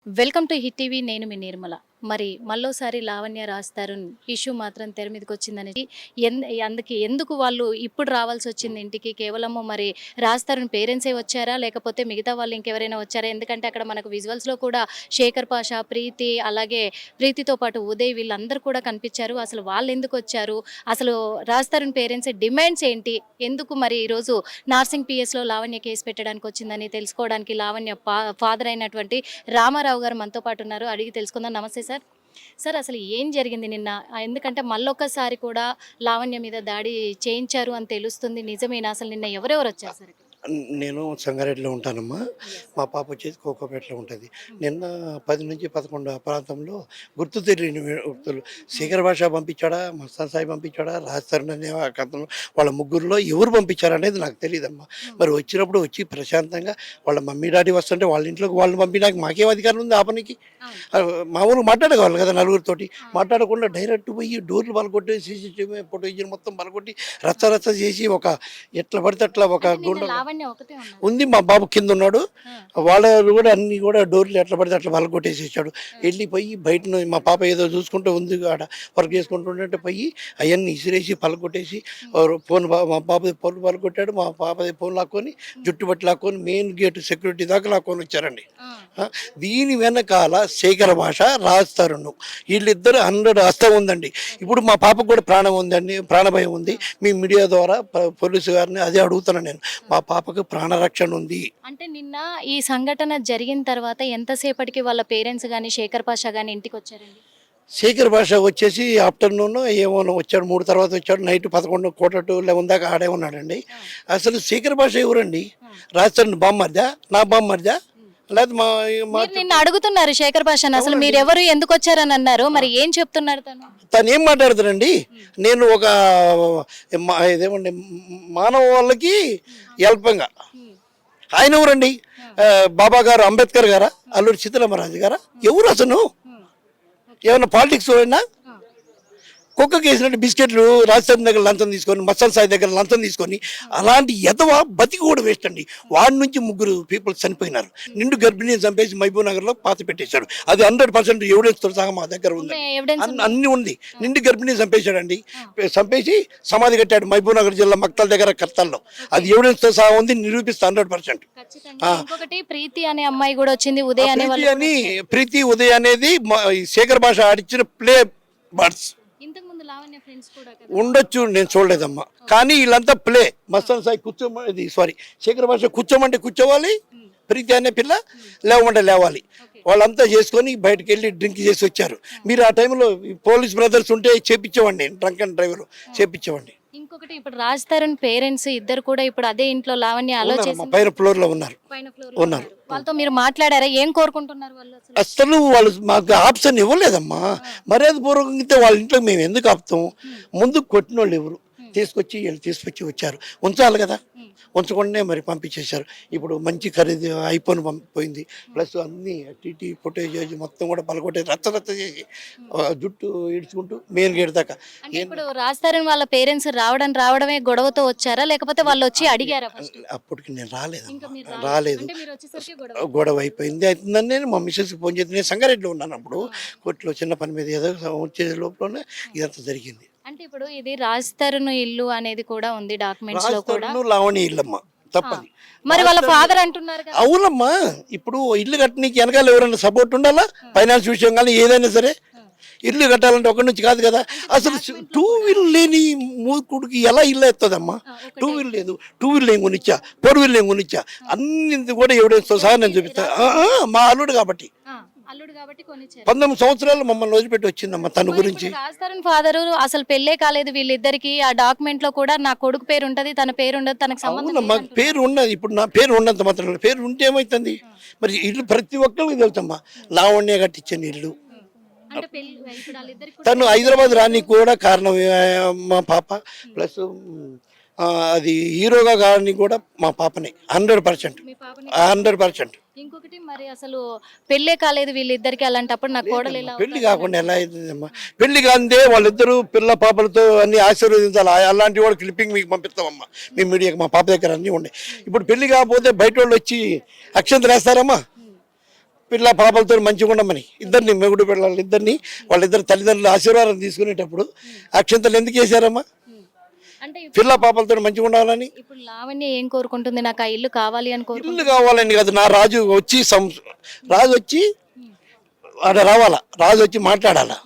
Welcome to hit TV. నేను మీ నిర్మల. మరి మళ్ళోసారి లావణ్య రాస్తారు ఇష్యూ మాత్రం తెర మీదకి వచ్చిందనేది అందుకే ఎందుకు వాళ్ళు ఇప్పుడు రావాల్సి వచ్చింది ఇంటికి? కేవలము మరి రాస్తారు పేరెంట్సే వచ్చారా, లేకపోతే మిగతా వాళ్ళు ఇంకెవరైనా వచ్చారా? ఎందుకంటే అక్కడ మనకు విజువల్స్లో కూడా శేఖర్ పాషా, ప్రీతి, అలాగే ప్రీతితో పాటు ఉదయ్ వీళ్ళందరూ కూడా కనిపించారు. అసలు వాళ్ళు ఎందుకు వచ్చారు? అసలు రాస్తారు పేరెంట్స్ డిమాండ్స్ ఏంటి? ఎందుకు మరి ఈరోజు నార్సింగ్ పిఎస్లో లావణ్య కేసు పెట్టడానికి వచ్చిందని తెలుసుకోవడానికి లావణ్య ఫాదర్ అయినటువంటి రామారావు గారు మనతో పాటు ఉన్నారు. అడిగి తెలుసుకుందాం. నమస్తే సార్. సార్, అసలు ఏం జరిగింది నిన్న? ఎందుకంటే మళ్ళొక్కసారి కూడా లావణ్య మీద దాడి చేయించారు అని తెలుస్తుంది. నిజమేనా? అసలు నిన్న ఎవరెవరు వచ్చారు సార్? నేను సంగారెడ్డిలో ఉంటానమ్మా. మా పాప వచ్చేసి కోకోపేటలో ఉంటుంది. నిన్న 10 నుంచి 11 ఆ ప్రాంతంలో గుర్తు తెలియని వ్యక్తులు శేఖర్ భాష పంపించాడా, మస్తాన్ సాయి పంపించాడా, రాజస్థాన్ అనే కథలు వాళ్ళ ముగ్గురులో ఎవరు పంపించారనేది నాకు తెలియదమ్మా. మరి వచ్చినప్పుడు వచ్చి ప్రశాంతంగా వాళ్ళ మమ్మీ డాడీ వస్తుంటే వాళ్ళ ఇంట్లోకి వాళ్ళు పంపినాక మాకేం అధికారం ఉంది ఆపనికి? మామూలుగా మాట్లాడగలరు కదా నలుగురితోటి. మాట్లాడకుండా డైరెక్ట్ పోయి డోర్లు పలకొట్టి సీసీటీవీ ఫుటేజ్ మొత్తం పలకొట్టి రచ్చ రచ్చ చేసి ఒక ఎట్లా పడితే అట్లా ఒక గుండ ఉంది. మా బాబు కింద ఉన్నాడు. వాళ్ళు కూడా అన్ని కూడా డోర్లు ఎట్లా పడితే అట్లా పలకొట్టేసేసాడు. వెళ్ళిపోయి బయట మా పాప ఏదో చూసుకుంటూ ఉంది ఆడ వర్క్ చేసుకుంటుంటే పోయి అవన్నీ ఇసిరేసి పలకొట్టేసి ఫోన్ మా పాపది ఫోన్ పలకొట్టాడు. మా పాపది ఫోన్ లాక్కొని జుట్టు బట్టి లాక్కొని మెయిన్ గేట్ సెక్యూరిటీ దాకా లాక్కొని వచ్చారండి. దీని వెనకాల శేఖర భాష రాస్తారు వీళ్ళిద్దరు 100 హస్తం ఉందండి. ఇప్పుడు మా పాపకు కూడా ప్రాణం ఉందండి, ప్రాణభయం ఉంది. మీ మీడియా ద్వారా పోలీసు గారిని అదే అడుగుతున్నాను నేను. మా పాపకు ప్రాణరక్షణ ఉంది. అంటే నిన్న ఈ సంఘటన జరిగిన తర్వాత ఎంతసేపటికి వాళ్ళ పేరెంట్స్ కానీ శేఖర్ పాషా కానీ ఇంటికి వచ్చారండి? శేఖర్ భాష వచ్చేసి ఆఫ్టర్నూన్ ఏమో వచ్చాడు, 3 తర్వాత వచ్చాడు. నైట్ 11 quarter 11 దాకా ఆడే ఉన్నాడండి. అసలు శేఖర్ భాష ఎవరండి? రాజస్థాన్ బామ్మర్దా, నా బామ్మర్దా? లేదు నిన్న అడుగుతున్నారు శేఖర్ భాషను, అసలు మీరు ఎవరు, ఎందుకు వచ్చారని అన్నారు. మరి ఏం చెప్తున్నారు తను ఏం మాట్లాడుతారండి? నేను ఒక ఇదేమండి మానవ వాళ్ళకి అల్పంగా ఆయన ఎవరండి? బాబా గారు అంబేద్కర్ గారా, అల్లూరి సీతారామరాజు గారా? ఎవరు అసలు? ఏమన్నా పాలిటిక్స్ అయినా కుక్కకి వేసినట్టు బిస్కెట్లు రాజస్థాన్ దగ్గర లంచం తీసుకొని, మస్తాన్ సాయి దగ్గర లంచం తీసుకొని, అలాంటి ఎదవ బతికి కూడా వేస్ట్ అండి. వాడి నుంచి 3 పీపుల్ చనిపోయినారు. నిండు గర్భిణిని చంపేసి మహబూబ్ నగర్లో పాత పెట్టేశాడు. అది 100% ఎవిడెన్స్తో సహా మా దగ్గర ఉంది, అన్ని ఉంది. నిండు గర్భిణిని చంపేశాడండి. చంపేసి సమాధి కట్టాడు మహబూబ్ నగర్ జిల్లా మక్తల్ దగ్గర కర్తల్లో. అది ఎవిడెన్స్తో సహా ఉంది, నిరూపిస్తా 100%. ప్రీతి అనే అమ్మాయి కూడా వచ్చింది, ఉదయ్ అని. ప్రీతి ఉదయ్ అనేది శేఖర్ భాష ఆడిచ్చిన ప్లే బర్డ్స్ ఉండొచ్చు, నేను చూడలేదమ్మా. కానీ వీళ్ళంతా ప్లే. మస్తాన్ సాయి కూర్చోమని, సారీ శేఖర్ భాష కూర్చోమంటే కూర్చోవాలి, ప్రీతి అనే పిల్ల లేవమంటే లేవాలి. వాళ్ళంతా చేసుకొని బయటకు వెళ్ళి డ్రింక్ చేసి వచ్చారు. మీరు ఆ టైంలో పోలీస్ బ్రదర్స్ ఉంటే చేపించేవాడిని, డ్రంక్ అండ్ డ్రైవర్ చేపించేవాడిని. ఇంకొకటి, ఇప్పుడు రాజ్ తరుణ్ పేరెంట్స్ ఇద్దరు కూడా ఇప్పుడు అదే ఇంట్లో లావణ్య పైన ఫ్లోర్ లో ఉన్నారు. వాళ్ళతో మీరు మాట్లాడారా? ఏం కోరుకుంటున్నారు వాళ్ళు? అసలు వాళ్ళు మాకు ఆప్షన్ ఇవ్వలేదమ్మా. మర్యాద పూర్వకంగా వాళ్ళ ఇంట్లో మేము ఎందుకు ఆపుతాం? ముందు కొట్టిన వాళ్ళు ఎవరు తీసుకొచ్చి వచ్చారు. ఉంచాలి కదా, ఉంచకుండానే మరి పంపించేశారు. ఇప్పుడు మంచి ఖరీదు ఐఫోన్ పోయింది, ప్లస్ అన్ని టీటీ ఫుటేజ్ మొత్తం కూడా పలకొట్టే రచ్చ చేసి జుట్టు ఇడ్చుకుంటూ మెయిన్ గేట్ దాకా. ఇప్పుడు రాజధాని వాళ్ళ పేరెంట్స్ రావడమే గొడవతో వచ్చారా, లేకపోతే వాళ్ళు వచ్చి అడిగారా? అప్పటికి నేను రాలేదు. గొడవ అయిపోయింది. అవుతుందని నేను మా మిస్సెస్కి ఫోన్ చేసి, నేను సంగారెడ్డిలో ఉన్నాను అప్పుడు. కోర్టులో చిన్న పని మీద ఏదో వచ్చే లోపలనే ఇదంతా జరిగింది. అంటే ఇప్పుడు ఇది రాజ్ తరుణ్ ఇల్లు అనేది కూడా ఉంది డాక్యుమెంట్స్ లో కూడా. లావణి ఇల్లమ్మా, తప్పది. మరి వాళ్ళ ఫాదర్ అంటున్నారు కదా. అవునమ్మా, ఇప్పుడు ఇల్లు కట్టడానికి వెనకాల ఎవరైనా సపోర్ట్ ఉండాలా? ఫైనాన్స్ విషయం కానీ ఏదైనా సరే. ఇల్లు కట్టాలంటే ఒకటి నుంచి కాదు కదా. అసలు 2 వీల్ లేని మూకుడికి ఎలా ఇల్లు ఎత్తదమ్మా? 2 వీల్ లేదు, 2 వీల్ ఏం కొనిచ్చా, 4 వీల్ ఏం కొనిచ్చా, అన్ని కూడా ఎవిడెన్స్ సహా నేను చూపిస్తా. మా అల్లుడు కాబట్టి 19 సంవత్సరాలు మమ్మల్ని వదిలిపెట్టి వచ్చిందమ్మా. తన గురించి రాజధాని ఫాదర్ అసలు పెళ్ళే కాలేదు వీళ్ళిద్దరికి. ఆ డాక్యుమెంట్ లో కూడా నా కొడుకు పేరు ఉంటది, తన పేరు ఉండదు, తనకు సంబంధం పేరు ఉన్నది. ఇప్పుడు నా పేరు ఉన్నంత మాత్రం పేరు ఉంటే ఏమైతుంది? మరి ఇల్లు ప్రతి ఒక్కరికి తెలుసమ్మా. లావణ్య కట్టించిన ఇల్లు. తను హైదరాబాద్ రాని కూడా కారణం మా పాప, ప్లస్ అది హీరోగా కానీ కూడా మా పాపనే 100%. ఇంకొకటి, మరి అసలు పెళ్ళే కాలేదు వీళ్ళిద్దరికి, అలాంటప్పుడు నా కోడలు పెళ్లి కాకుండా ఎలా అవుతుందమ్మా? పెళ్లి కాందే వాళ్ళిద్దరు పిల్ల పాపలతో అన్ని ఆశీర్వదించాలి. అలాంటి వాడు క్లిప్పింగ్ మీకు పంపిస్తామమ్మా, మీ మీడియాకి. మా పాప దగ్గర అన్నీ ఉన్నాయి. ఇప్పుడు పెళ్లి కాకపోతే బయట వాళ్ళు వచ్చి అక్షంతలు వేస్తారమ్మా. పిల్ల పాపలతో మంచిగా ఉండమని ఇద్దరిని మెగుడు పిల్లలు ఇద్దరిని వాళ్ళిద్దరు తల్లిదండ్రుల ఆశీర్వాదం తీసుకునేటప్పుడు అక్షంతలు ఎందుకు వేసారమ్మా? అంటే పిల్ల పాపలతో మంచిగా ఉండాలని. ఇప్పుడు లావణ్య ఏం కోరుకుంటుంది? నాకు ఆ ఇల్లు కావాలి అని ఇల్లు కావాలని కాదు, నా రాజు వచ్చి రాజు వచ్చి ఆడ రావాలా, రాజు వచ్చి మాట్లాడాలా.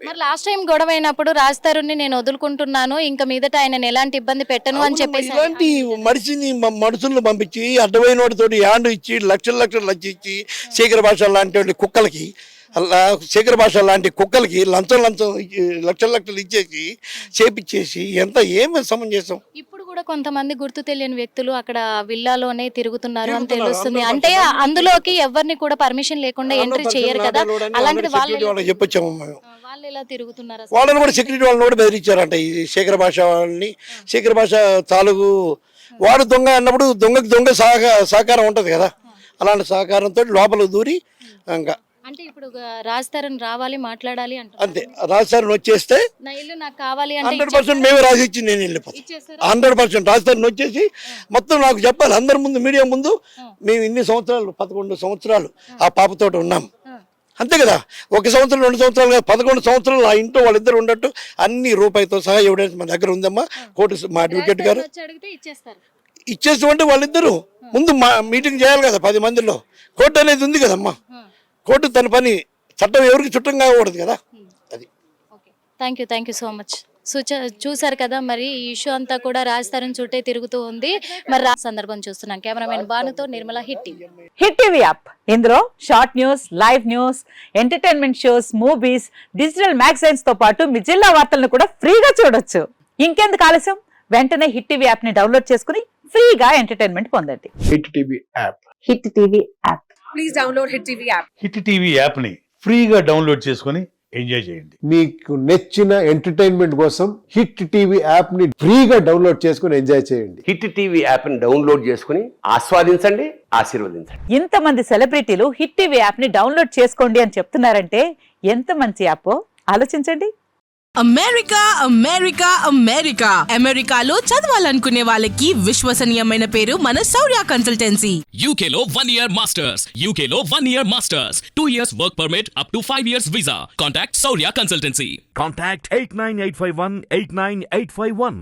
మరి లాస్ట్ టైం గొడవ అయినప్పుడు రాజధారుని నేను వదులుకుంటున్నాను, ఇంకా మీదట ఆయన ఎలాంటి ఇబ్బంది పెట్టను అని చెప్పేసి ఇలాంటి మనుషులను పంపించి అడ్డమైన వాటితోటి యాండు ఇచ్చి లక్షలు లక్షలు ఇచ్చి శేఖర భాష లాంటి వాళ్ళ కుక్కలకి శేఖర భాష లాంటి కుక్కలకి లంచం లక్షలు ఇచ్చేసి చేపిచ్చేసి ఏమి సమంజసం. ఇప్పుడు కూడా కొంతమంది గుర్తు తెలియని వ్యక్తులు అక్కడ విల్లాలోనే తిరుగుతున్నారు అని తెలుస్తుంది. అంటే అందులోకి ఎవరిని కూడా పర్మిషన్ లేకుండా ఎంట్రీ చేయరు కదా, అలాంటిది వాళ్ళకి చెప్పొచ్చాము మేము. వాళ్ళు ఎలా తిరుగుతున్నారు? వాళ్ళని కూడా సెక్యూరిటీ వాళ్ళని కూడా బెదిరించారంట ఈ శేఖర భాష వాళ్ళని. శేఖర భాష తాలూకు వాడు దొంగ అన్నప్పుడు దొంగకి దొంగ సహకారం ఉంటుంది కదా, అలాంటి సహకారంతో లోపల దూరి ఇంకా అంటే ఇప్పుడు రాజధాని రావాలి మాట్లాడాలి అంటే అంతే. రాజధాని వచ్చేస్తే నా ఇల్లు నాకు కావాలి అంటే 100% మేమే రాసి ఇచ్చి నేను వెళ్ళిపోతాను. 100% రాజధాని వచ్చేసి మొత్తం నాకు చెప్పాలి అందరి ముందు, మీడియా ముందు, మేము ఇన్ని సంవత్సరాలు 11 సంవత్సరాలు ఆ పాపతోటి ఉన్నాం అంతే కదా. 1 సంవత్సరం 2 సంవత్సరాలు కాదు, 11 సంవత్సరాలు ఆ ఇంట్లో వాళ్ళిద్దరు ఉండట్టు అన్ని రూపాయితో సహా ఎవిడెన్స్ మా దగ్గర ఉందమ్మా. కోర్టు మా అడ్వకేట్ గారు ఇచ్చేస్తామంటే వాళ్ళిద్దరు ముందు మా మీటింగ్ చేయాలి కదా 10 మందిలో. కోర్టు అనేది ఉంది కదమ్మా, కోర్టు తన పని, చట్టం ఎవరికి చుట్టం కాకూడదు కదా. అది. Thank you so much. చూసారు కదా, మరి ఈ ఇష్యూ అంతా కూడా రాజధాని చుట్టే తిరుగుతూ ఉంది. మరి సందర్భం చూస్తున్నాం. కెమెరామెన్ బానుతో Nirmala, Hit TV. Hit TV app, ఇందులో short news, live news, entertainment shows, movies, digital magazines తో పాటు మీ జిల్లా వార్తలను కూడా ఫ్రీగా చూడొచ్చు. ఇంకెందుకు ఆలస్యం, వెంటనే హిట్ టీవీ యాప్ ని డౌన్లోడ్ చేసుకుని ఫ్రీగా ఎంటర్టైన్మెంట్ పొందండి. Hit TV app. Hit TV app. Please download hit TV app. Hit TV యాప్ని ఫ్రీగా డౌన్లోడ్ చేసుకొని ఎంజాయ్ చేయండి. మీకు నచ్చిన ఎంటర్టైన్మెంట్ కోసం హిట్ టీవీ యాప్ ని ఫ్రీగా డౌన్లోడ్ చేసుకుని ఎంజాయ్ చేయండి. హిట్ టీవీ యాప్ ని డౌన్లోడ్ చేసుకుని ఆస్వాదించండి, ఆశీర్వదించండి. ఇంతమంది సెలబ్రిటీలు హిట్ టీవీ యాప్ ని డౌన్లోడ్ చేసుకోండి అని చెప్తున్నారంటే ఎంత మంచి యాప్ ఆలోచించండి. అమెరికా అమెరికా అమెరికా అమెరికాలో చదవాలనుకునే వాళ్ళకి విశ్వసనీయమైన పేరు మన శౌర్య కన్సల్టెన్సీ. UK లో 1 year masters. UK లో 1 year masters. 2 years work permit up to 5 years visa. Contact Saurya Consultancy. Contact 89851 89851.